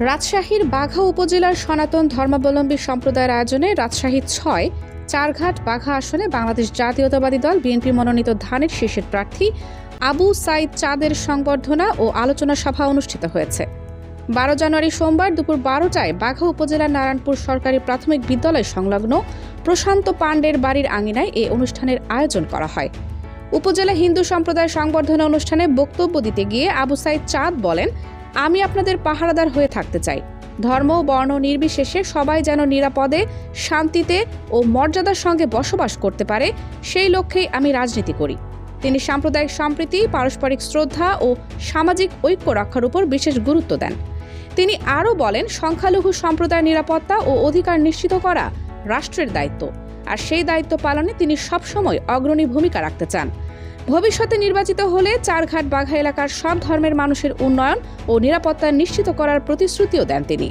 রাজশাহীর বাঘা উপজেলার সনাতন ধর্মাবলম্বী সম্প্রদায়ের আয়োজনে রাজশাহী ৬ চারঘাট বাঘা আসনে বাংলাদেশ জাতীয়তাবাদী দল বিএনপি মনোনীত ধানের শীষের প্রার্থী আবু সাইদ চাঁদের সংবর্ধনা ও আলোচনা সভা অনুষ্ঠিত হয়েছে। ১২ জানুয়ারি সোমবার দুপুর ১২টায় বাঘা উপজেলার নারায়ণপুর সরকারি প্রাথমিক বিদ্যালয় সংলগ্ন প্রশান্ত পাণ্ডের বাড়ির আঙিনায় এই অনুষ্ঠানের আয়োজন করা হয়। উপজেলা হিন্দু সম্প্রদায় সংবর্ধনা অনুষ্ঠানে বক্তব্য দিতে গিয়ে আবু সাইদ চাঁদ বলেন, আমি আপনাদের পাহারাদার হয়ে থাকতে চাই। ধর্ম বর্ণ নির্বিশেষে সবাই যেন নিরাপদে, শান্তিতে ও মর্যাদার সঙ্গে বসবাস করতে পারে, সেই লক্ষ্যেই আমি রাজনীতি করি। তিনি সাম্প্রদায়িক সম্প্রীতি, পারস্পরিক শ্রদ্ধা ও সামাজিক ঐক্য রক্ষার উপর বিশেষ গুরুত্ব দেন। তিনি আরও বলেন, সংখ্যালঘু সম্প্রদায়ের নিরাপত্তা ও অধিকার নিশ্চিত করা রাষ্ট্রের দায়িত্ব, আর সেই দায়িত্ব পালনে তিনি সবসময় অগ্রণী ভূমিকা রাখতে চান। ভবিষ্যতে নির্বাচিত হলে চারঘাট বাঘা এলাকার সব ধর্মের মানুষের উন্নয়ন ও নিরাপত্তা নিশ্চিত করার প্রতিশ্রুতিও দেন তিনি।